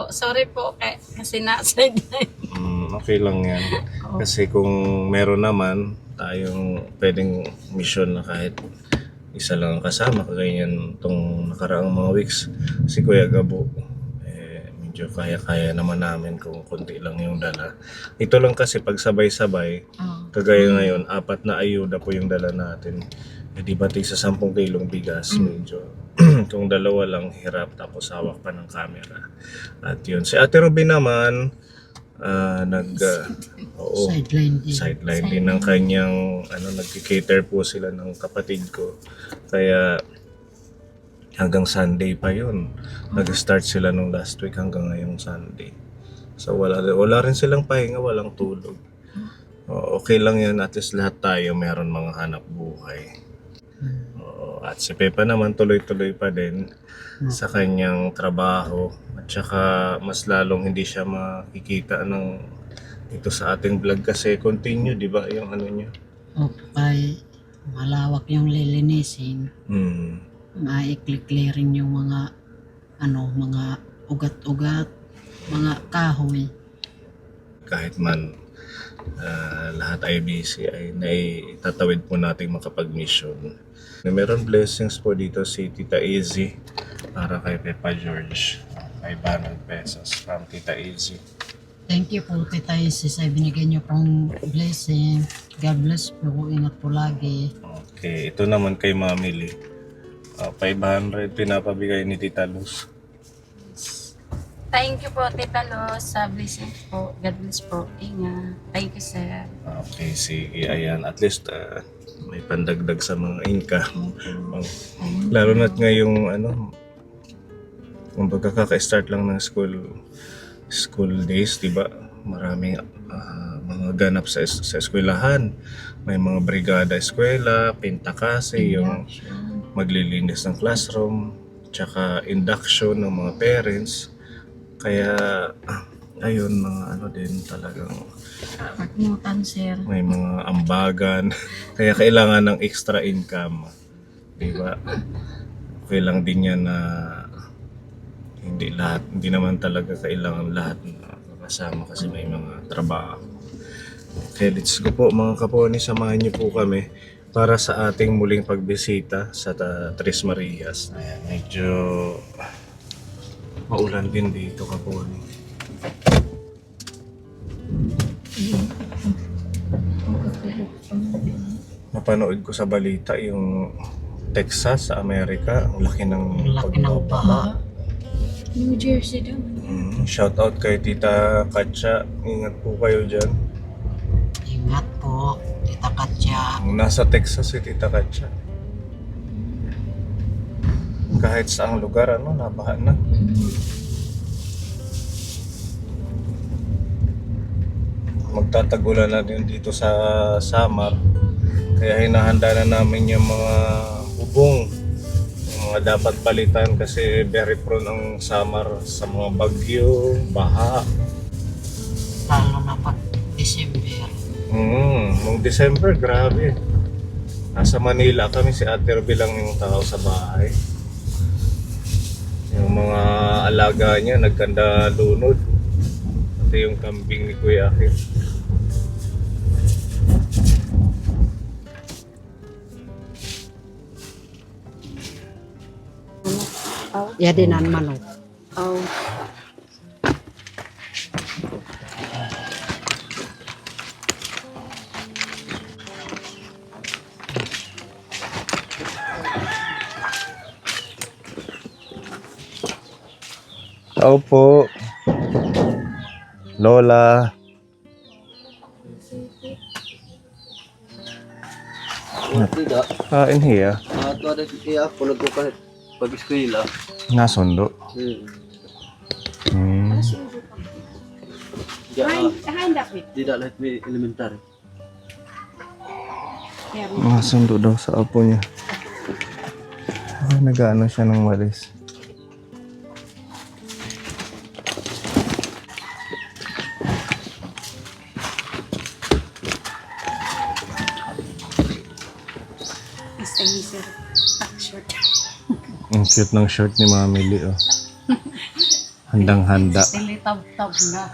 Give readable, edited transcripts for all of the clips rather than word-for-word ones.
po. Sorry po kasi na-sideline. Okay lang yan. Kasi kung meron naman tayong pwedeng mission na kahit isa lang ang kasama, kaganyan itong nakaraang mga weeks, si Kuya Gabo, medyo kaya-kaya naman namin kung konti lang yung dala. Ito lang kasi pag sabay-sabay, kagaya ngayon, 4 na ayuda po yung dala natin. Di ba sa 10 kilong bigas, medyo kung dalawa lang hirap, tapos hawak pa ng camera. At yun, si Ate Ruby naman, sideline din ng kanyang nagki-cater po sila ng kapatid ko, kaya hanggang Sunday pa yun. Nag-start sila nung last week hanggang ngayong Sunday, so wala rin silang pahinga, walang tulog. Okay lang yan, at least lahat tayo meron mga hanap buhay. At si Pepa naman tuloy-tuloy pa din sa kanyang trabaho, at saka mas lalong hindi siya makikita ng ito sa ating vlog kasi continue, di ba, yung niya. Okay, malawak yung lilinisin. Maikli-clearing yung mga mga ugat-ugat, mga kahoy. Kahit man lahat ay busy, ay naitatawid po nating makapag-mission. Meron blessings po dito si Tita Easy para kay Pepa George. 500 pesos from Tita Easy. Thank you po, Tita Isis, ay binigyan niyo pong blessing. God bless po, ingat po lagi. Okay, ito naman kay Mami Lee. 500 pinapabigay ni Tita Luz. Thank you po, Tita Los, sa blessing po. God bless po. Ingat. Thank you, sir. Okay, sige. Ayan, at least may pandagdag sa mga income. Lalo na't ngayong kung pagkaka-start lang ng school days, di ba? Maraming mga ganap sa eskwelahan. May mga brigada eskwela, pintakase, yung maglilinis ng classroom, tsaka induction ng mga parents. Kaya ayun, mga din talagang Sir. may mga ambagan. Kaya kailangan ng extra income, di ba? Okay lang din yan na hindi naman talaga kailangan lahat na kasama kasi may mga trabaho. Okay, let's go po mga kaponi, samahan niyo po kami para sa ating muling pagbisita sa Tres Marias. Ayan, medyo maulan din dito kaponi. Napanood ko sa balita yung Texas sa Amerika, ang laki ng baha. New Jersey daw. Shout out kay Tita Katya. Ingat po kayo dyan. Ingat po, Tita Katya. Nasa Texas si Tita Katya. Kahit saang lugar, nabaha na. Magtatagulan na din dito sa Samar. Kaya hinahanda na namin yung mga bubong, yung mga dapat palitan kasi very prone ang Samar sa mga bagyo, baha. Lalo na pag December. Noong December, grabe. Nasa Manila kami, si Ate Ruby lang yung tao sa bahay. Yung mga alaga niya nagkanda lunod. Ito yung kambing ni Kuya Akil. Yadinan manok. Tao po. Lola. Tidak. In here. Ito ada iya ako nagkukan pag-eskwela. Nasundo. Ya, tidak lahat may elementary. Nasundo daw sa apo niya. Nag-ano siya ng walis. Short. Ang cute ng shirt ni Mami Lee, oh. Handang-handa. Silitab-tab na.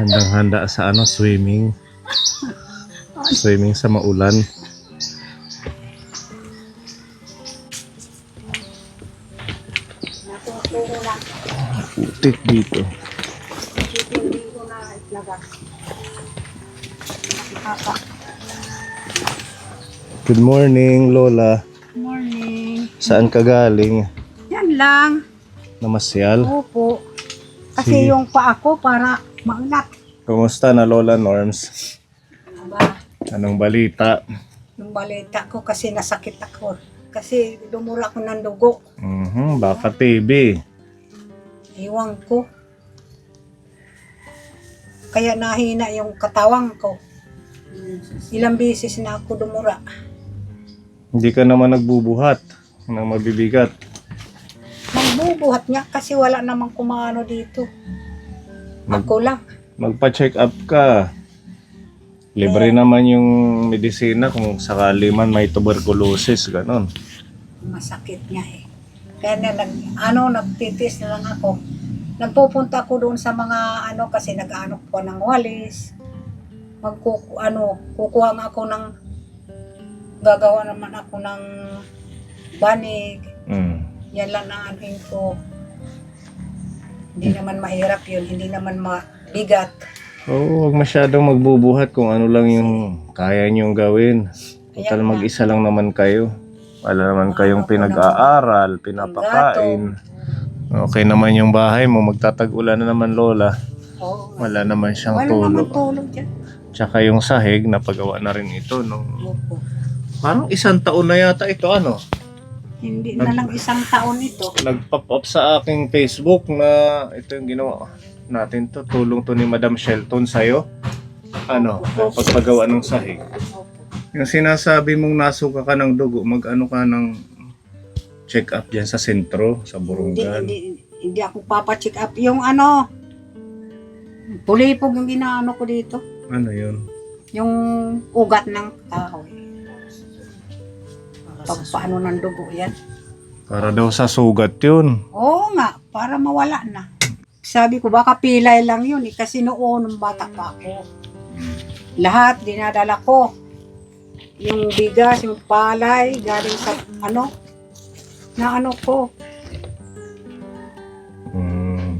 Handang-handa sa swimming. Swimming sa maulan. Putik dito. Good morning, Lola. Morning. Saan ka galing? Yan lang. Namasyal? Opo. Sige. Kasi yung paa ko para maunat. Kumusta na, Lola Norms? Aba, Anong balita? yung balita ko kasi nasakit ako. Kasi dumula ko ng dugo. Baka TB. Iwan ko. Kaya nahina yung katawang ko. Ilang beses na ako dumura. Hindi ka naman nagbubuhat ng mabibigat. Magbubuhat niya kasi wala namang kumano dito. Ako lang. Magpa-check up ka. Libre naman yung medisina kung sakali man may tuberculosis, ganon. Masakit niya eh. Kaya nagtitis na lang ako. Nagpupunta ako doon sa mga kasi nag-ano ko ng walis. Kukuha nga ako gagawa naman ako ng banig. Yan lang ang anuin ko. Hindi naman mahirap yun, hindi naman mabigat. Oo, huwag masyadong magbubuhat kung ano lang yung kaya niyong gawin. Total mag-isa lang naman kayo. Wala naman kayong pinag-aaral, pinapakain. Okay naman yung bahay mo, magtatag-ulan na naman, Lola. Oo. Wala naman siyang Wala tulog. naman tulog dyan. Tsaka yung sahig, napagawa na rin ito. No? Opo. Parang 1 taon na yata ito, Hindi na lang 1 taon ito. Nag-pop up sa aking Facebook na ito yung ginawa natin to. Tulong to ni Madam Shelton sa'yo. Pagpagawa ng sahig. Opo. Yung sinasabi mong nasuka ka ng dugo, mag-ano ka ng check up dyan sa sentro, sa Burungan. Hindi ako papacheck up. Yung pulipog yung ginaano ko dito. Ano yun? Yung ugat ng kahoy. Pagpaano ng dugo yan. Para daw sa sugat yun. Oo nga, para mawala na. Sabi ko, baka pilay lang yun kasi noon, nung bata pa ako. Lahat, dinadala ko. Yung bigas, yung palay, galing sa ko.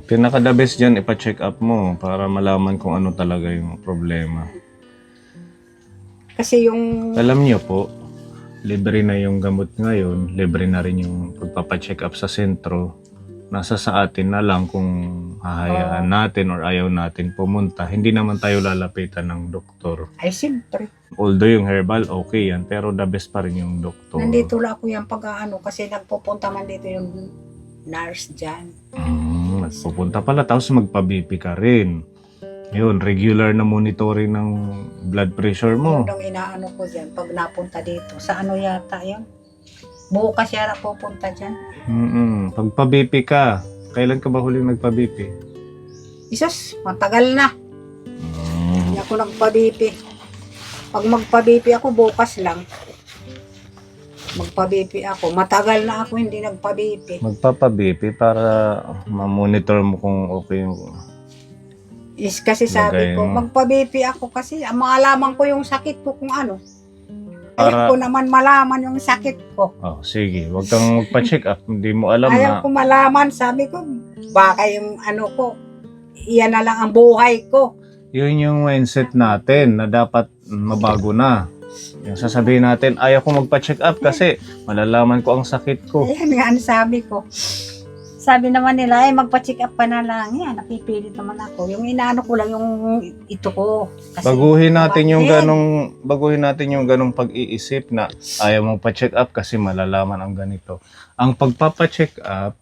Pinaka-the best dyan, ipa-check up mo para malaman kung ano talaga yung problema. Kasi yung, Alam niyo po, libre na yung gamot ngayon, libre na rin yung pagpapacheck up sa sentro. Nasa sa atin na lang kung hahayaan natin or ayaw natin pumunta. Hindi naman tayo lalapitan ng doktor. ay siyempre, Although yung herbal, okay yan. Pero the best pa rin yung doktor. nandito lang ako yan kasi nagpupunta man dito yung nurse dyan. Pupunta pala, tapos magpa-BP ka rin. Yun, regular na monitoring ng blood pressure mo. Yun ang inaano ko dyan pag napunta dito. Sa yata yun? Bukas yata pupunta dyan. Pagpa-BP ka, kailan ka ba huling nagpa-BP? Isos, matagal na. Hindi ako nagpa-BP. Pag magpa-BP ako, bukas lang. Magpa-BP ako. Matagal na ako hindi nagpa-BP. Magpapa-BP para ma-monitor mo kung okay yung... Kasi sabi Lagay ko, mo. magpa-BP ako kasi malaman ko yung sakit ko kung ano. Para- Ayaw ko naman malaman yung sakit ko. Oh, sige, wag kang magpa-check up. Hindi mo alam Ayaw na... ko malaman. Sabi ko, baka yung ko, iyan na lang ang buhay ko. Yun yung mindset natin na dapat mabago na. Yung sasabihin natin, ayaw ko magpa-check up kasi malalaman ko ang sakit ko. Ayan nga ang sabi ko. Sabi naman nila, magpa-check up ka na lang. Yan, napipilit naman ako. Yung inaano ko lang yung ito ko. Kasi Baguhin natin yung bakit? ganong pag-iisip na ayaw mong pa-check up kasi malalaman ang ganito. Ang pagpapa-check up,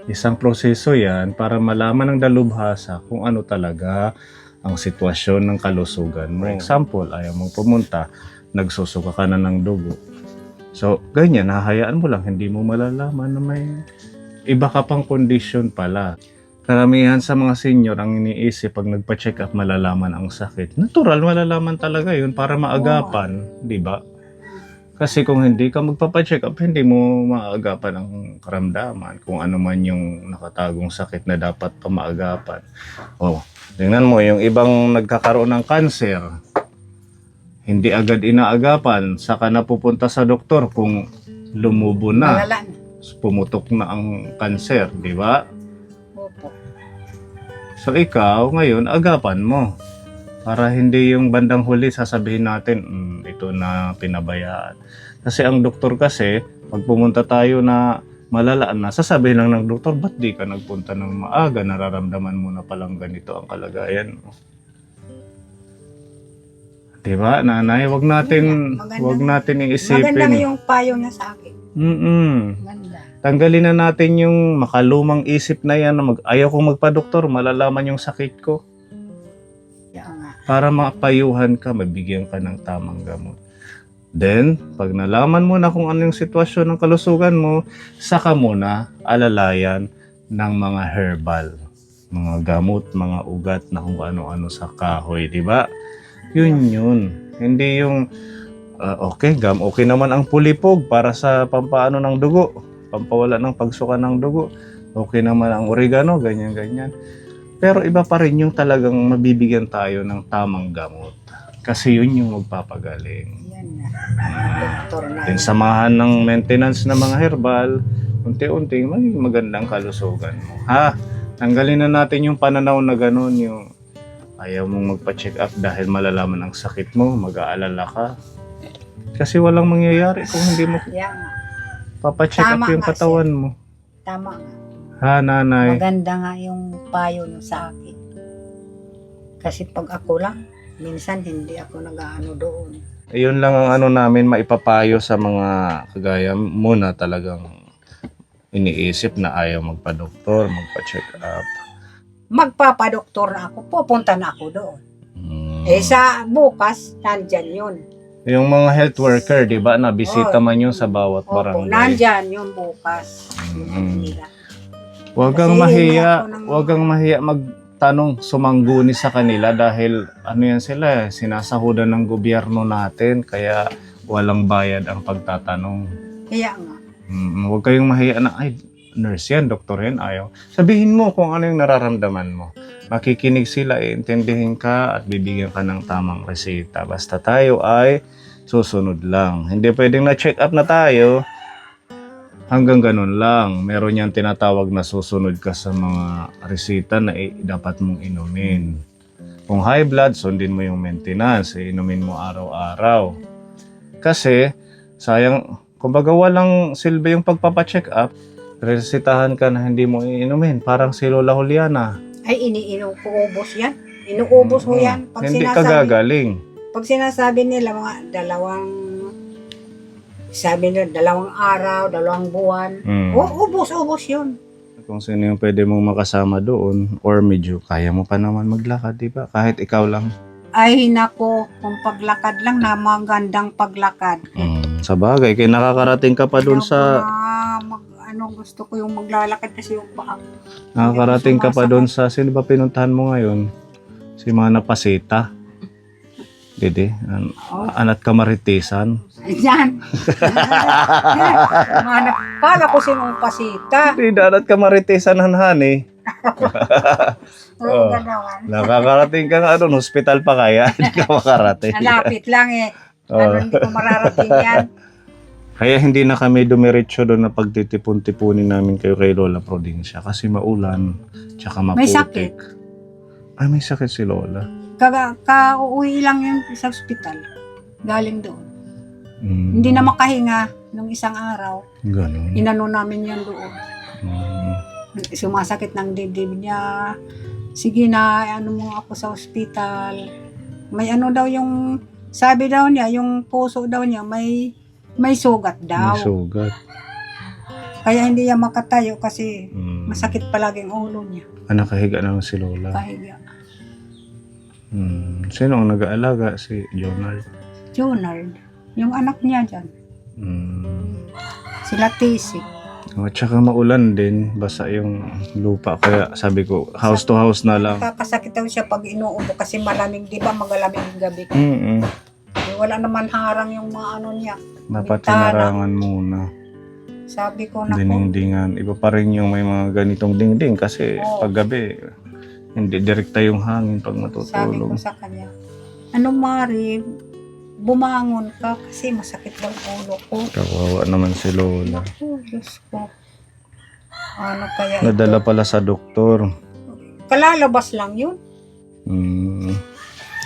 isang proseso yan para malaman ng dalubhasa kung ano talaga ang sitwasyon ng kalusugan mo. For example, ayaw mong pumunta, nagsusuka ka na ng dugo. So, ganyan, hahayaan mo lang, hindi mo malalaman na may iba ka pang kondisyon pala. Karamihan sa mga senior ang iniisip pag nagpa-check up malalaman ang sakit. Natural, malalaman talaga yun para maagapan, di ba? Kasi kung hindi ka magpapacheck up, hindi mo maagapan ang karamdaman kung ano man yung nakatagong sakit na dapat pa maagapan. Oh, tingnan mo, yung ibang nagkakaroon ng cancer, hindi agad inaagapan, saka napupunta sa doktor kung lumubo na, Malala na. pumutok na ang cancer, di ba? Opo. So ikaw, ngayon, agapan mo. Para hindi yung bandang huli sasabihin natin, ito na pinabayaan. Kasi ang doktor kasi, pag pumunta tayo na malala na, sasabihin lang ng doktor, ba't di ka nagpunta ng maaga? Nararamdaman mo na palang ganito ang kalagayan mo. Diba, nanay? Wag natin Maganda iisipin. na yung payo niya sa akin. Ganda. Tanggalin na natin yung makalumang isip na yan na ayaw kong magpa-doktor, malalaman yung sakit ko. Kaya nga. Para mapayuhan ka, mabigyan ka ng tamang gamot. Then, pag nalaman mo na kung ano yung sitwasyon ng kalusugan mo, saka mo na alalayan ng mga herbal. Mga gamot, mga ugat na kung ano-ano sa kahoy, di ba? Yun. Hindi yung, okay naman ang pulipog para sa pampaano ng dugo, pampawala ng pagsuka ng dugo. Okay naman ang oregano, ganyan-ganyan. Pero iba pa rin yung talagang mabibigyan tayo ng tamang gamot. Kasi yun yung magpapagaling. Yan na. Doktor na. Then samahan ng maintenance ng mga herbal, unti-unti maging magandang kalusugan mo. Ha? Tanggalin na natin yung pananaw na gano'n, yung ayaw mong magpa-check up dahil malalaman ang sakit mo, mag-aalala ka. Kasi walang mangyayari kung hindi mo Yan nga. papacheck up Tama yung nga, katawan mo. Tama nga. Ha, nanay? Maganda nga yung payo niyo sa akin. Kasi pag ako lang, minsan hindi ako nag-aano doon. Ayun lang ang ano namin maipapayo sa mga kagaya mo na talagang iniisip na ayaw magpa-doktor, magpa-check up. Magpapadoktor na ako, pupunta na ako doon. Sa bukas, nandyan yun. Yung mga health worker, di ba, nabisita man yun sa bawat Opo, barangay. nandyan yun bukas. Nila. Huwag kang Kasi mahiya, ako nang- huwag kang mahiya magtanong, sumangguni sa kanila dahil ano yan sila, sinasahudan ng gobyerno natin, kaya walang bayad ang pagtatanong. Kaya nga. Huwag kayong mahiya na, ay, nurse yan, doktor yan, ayaw. Sabihin mo kung ano yung nararamdaman mo. Makikinig sila, intindihin ka at bibigyan ka ng tamang resita. Basta tayo ay susunod lang. Hindi pwedeng na-check up na tayo, hanggang ganun lang. Meron yan tinatawag na susunod ka sa mga resita na dapat mong inumin. Kung high blood, sundin mo yung maintenance. Inumin mo araw-araw. Kasi, sayang, kumbaga walang silbi yung pagpapacheck up, resitahan ka na hindi mo iinumin. Parang si Lola Juliana. Ay, iniinom ko ubos yan. Inuubos ko yan. Pag Hindi ka sinasabi, gagaling. pag sinasabi nila mga dalawang araw, 2 buwan. Ubos yun. Kung sino yung pwede mong makasama doon or medyo kaya mo pa naman maglakad, di ba? Kahit ikaw lang. Ay, nako, kung paglakad lang na magandang paglakad. Sa bagay, kaya nakakarating ka pa doon sa... Gusto ko yung maglalakad kasi yung baka. Nakakarating ka pa doon sa... Sino ba pinuntahan mo ngayon? Si Mana Pasita. Dede, Anat Kamaritisan. Ayan. Kala ko sinong pasita. Hindi, Anat Kamaritisan hanhani. Oo, ganawan. Nakakarating ka nga doon, hospital pa kaya, hindi ka makarating. Malapit lang eh. Hindi ko mararating yan. Kaya hindi na kami dumiretso doon na pagtitipon-tipunin namin kayo kay Lola Provincia kasi maulan, tsaka maputik. May sakit. Ay, may sakit si Lola. Kauwi lang yung sa ospital. Galing doon. Hindi na makahinga nung isang araw. Ganun. Inano namin yan doon. Mm. Sumasakit ng dibdib niya. Sige na, ano mo ako sa ospital. May ano daw yung, sabi daw niya, yung puso daw niya, may sugat daw. May sugat. Kaya hindi niya makatayo kasi Mm. masakit palaging ulo niya. Nakahiga naman si Lola. Kahiga. Sino ang nag-aalaga? Si Jonard. Junard, yung anak niya dyan. Sila Tisik. At saka maulan din, basa yung lupa. Kaya sabi ko, house to house na lang. Kakasakit daw siya pag inuubo kasi malamig, di ba magalamig yung gabi. Mm-mm. Wala naman harang yung mga ano niya. Dapat Bintana. hinarangan muna. Sabi ko na po, Diningdingan. Iba pa rin yung may mga ganitong dingding kasi Oo. paggabi, hindi direkta yung hangin pag sabi ko matutulog. sa kanya, ano Mari, bumangon ka kasi masakit daw ulo ko. Kawawa naman si Lola. Naku, Diyos ko. Ano kaya ito? Nadala pala sa doktor. Kalalabas lang yun. Hmm.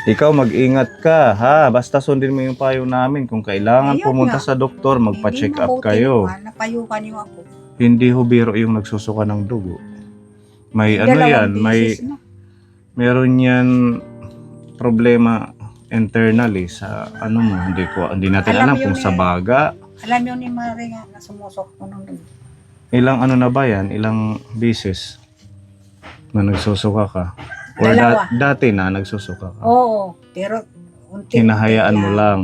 Ikaw mag-ingat ka ha. Basta sundin mo yung payo namin. Kung kailangan Ayun pumunta nga. sa doktor, magpa-check Hindi up mabuti kayo. naman, napayukan niyo ako. Hindi ho biro yung nagsusuka ng dugo. May ano Dalawang yan, beses na. meron yan problema internally sa ano mo, hindi natin Alam alam yun kung sa eh. baga. Alam niyo ni Mari nga na sumusok ko nung Ilang ano na ba yan? Ilang beses na nagsusuka ka? Or Dalawa. dati na nagsusuka ka? Oo, pero unti Hinahayaan mo lang.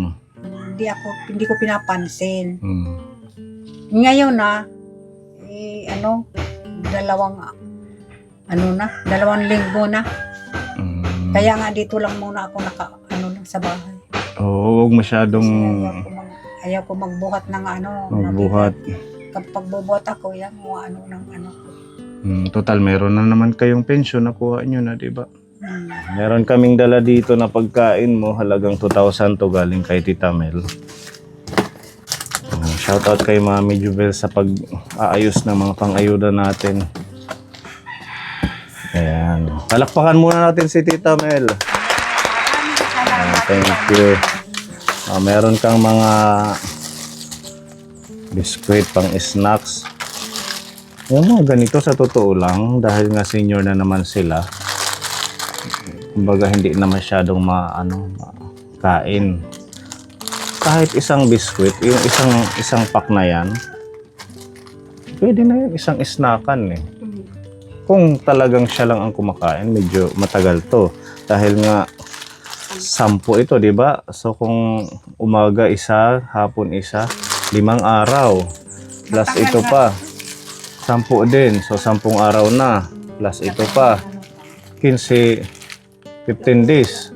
Hindi ko pinapansin. Hmm. Ngayon na, dalawang linggo na. Hmm. Kaya nga dito lang muna ako lang sa bahay. Oo, huwag masyadong Kasi ayaw ko magbuhat ng magbuhat. Kapag bubuhat ako, yan, ng Total, meron na naman kayong pensyon nakuha nyo na, di ba? Hmm. Meron kaming dala dito na pagkain mo, halagang 2,000 to galing kay Tita Mel. Shoutout kay Mami Jubel sa pag-aayos ng mga pang-ayuda natin. Ayan. Palakpakan muna natin si Tita Mel. Thank you. Meron kang mga biskwit pang snacks. Yung mga ganito sa totoo lang, dahil nga senior na naman sila, kumbaga hindi na masyadong kain. Kahit isang biskwit, yung isang pack na yan, pwede na yun, isang snackan eh. Kung talagang siya lang ang kumakain, medyo matagal to. Dahil nga, 10 ito, di ba? So kung umaga isa, hapon isa, 5 araw. Plus Matagal ito na. pa. 10 din. So 10 araw na. Plus ito pa. 15, 15 days.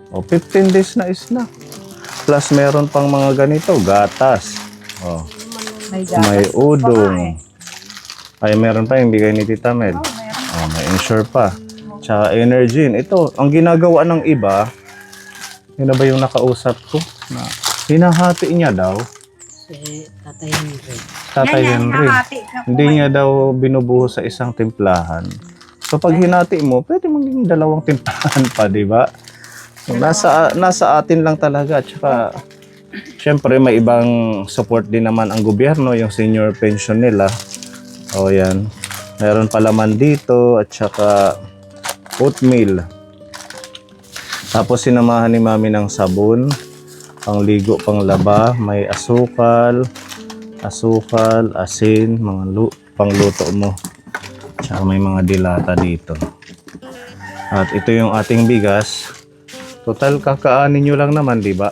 O 15 days na is na. Plus meron pang mga ganito, gatas. O, may udong. Ay, meron pa yung bigay ni Tita Mel. O, may Ensure pa. Tsaka Energin. Ito, ang ginagawa ng iba, yun na ba yung nakausap ko? Na hinahati niya daw. Si Tatay Henry. Tatay Henry. Hindi niya daw binubuhos sa isang timplahan. So pag hinati mo, pwede maging 2 timplahan pa, di ba? So, nasa atin lang talaga. Tsaka, syempre may ibang support din naman ang gobyerno, yung senior pension nila. O yan. Meron palaman dito at tsaka oatmeal. Tapos sinamahan ni Mami ng sabon, pangligo, panglaba, may asukal, asin, mga pangluto mo. Tsaka may mga dilata dito. At ito yung ating bigas. Total kakaanin nyo lang naman, di ba?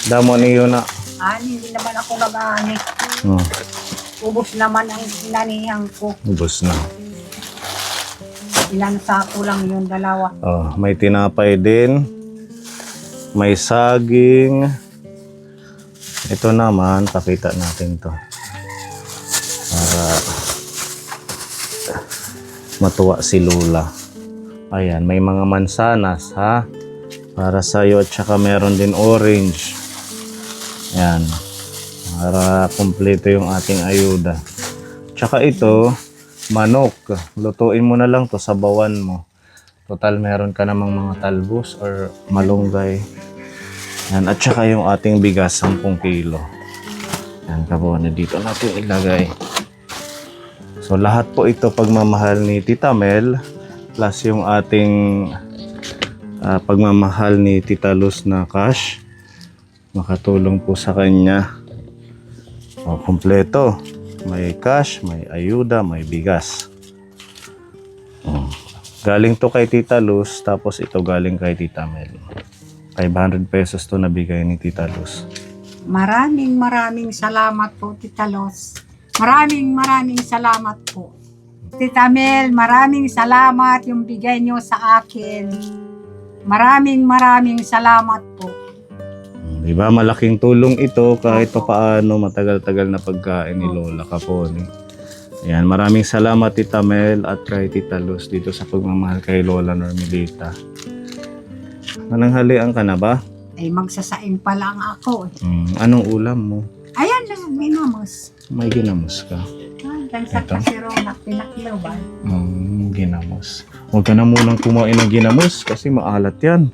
Damo niyo na. Hindi naman ako nag-ani. Ubos naman ang inanihan ko. Ubus na. Ilang sako lang yung 2. Oh, may tinapay din. May saging. Ito naman, pakita natin to. Para matuwa si Lola. Ayan, may mga mansanas, ha? Para sa'yo at saka meron din orange. Ayan. Para kumpleto yung ating ayuda. Tsaka ito, manok. Lutuin mo na lang to, sabawan mo. Total, meron ka namang mga talbos or malunggay. Yan. At saka yung ating bigas, 10 kilo. Yan, kabuo na dito natin ilagay. So, lahat po ito pagmamahal ni Tita Mel, plus yung ating pagmamahal ni Tita Luz na cash. Makatulong po sa kanya. O, kompleto. May cash, may ayuda, may bigas. Galing to kay Tita Luz, tapos ito galing kay Tita Mel. 500 pesos to nabigay ni Tita Luz. Maraming salamat po, Tita Luz. Maraming salamat po. Tita Mel, maraming salamat yung bigay nyo sa akin. Maraming salamat po. Di ba? Malaking tulong ito kahit papaano matagal-tagal na pagkain ni Lola Capone. Ayan, maraming salamat Tita Mel at kay Tita Luz dito sa pagmamahal kay Lola Normelita. Mananghalian ka na ba? Ay magsasaing pa lang ako. Anong ulam mo? Ayan lang, ginamos. May ginamos ka? Hanggang sa Ito? kasironak, pinaklaw ba? Ginamos. Huwag ka na munang kumain ng ginamos kasi maalat yan.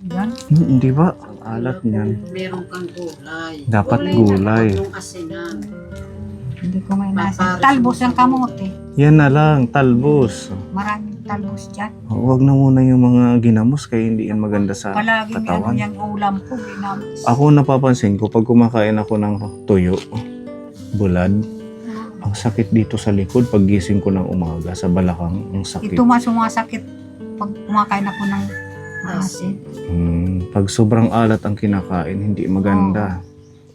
Yan. Hindi ba? Alat niyan. Meron kang gulay. Dapat gulay. Yung asinan. Hindi ko may nasa. Talbos ang kamote. Yan na lang, talbos. Maraming talbos dyan. Huwag na muna yung mga ginamos kaya hindi yan maganda sa Palaging ano katawan. yung ulam ko, ginamos. Ako napapansin ko pag kumakain ako ng tuyo, bulad, ang sakit dito sa likod pag gising ko ng umaga sa balakang, ang sakit. Ito mas sumasakit pag kumakain ako ng asin. Pag sobrang alat ang kinakain, hindi maganda.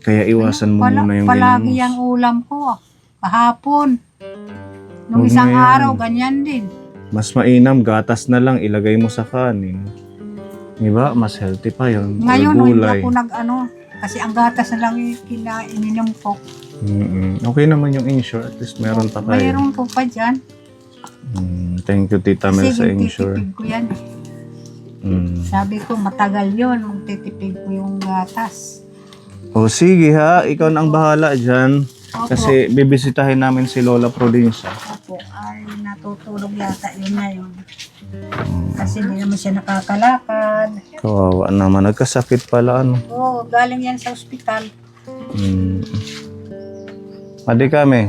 Kaya iwasan mo muna yung Palagi ginamos. yung ulam ko. Kahapon. Nung Huwag isang na yan. araw, ganyan din. Mas mainam, gatas na lang, ilagay mo sa kanin. Diba? Mas healthy pa yun. Or Ngayon, hindi gulay. ako kasi ang gatas na lang yung ininom ko. Okay naman yung insure. At least meron pa kayo. Mayroon po pa dyan. Thank you, Tita Mel, sa insure. titipid ko yan. Sabi ko, matagal yun. Magtitipid ko yung gatas. O sige ha, ikaw na ang bahala dyan. Opo. Kasi bibisitahin namin si Lola Prudencia. Opo, ay natutulog yata yun ngayon. Kasi hindi naman siya nakakalakad. Kawawa naman, nagkasakit pala ano. Oo, galing yan sa ospital. Adi kami.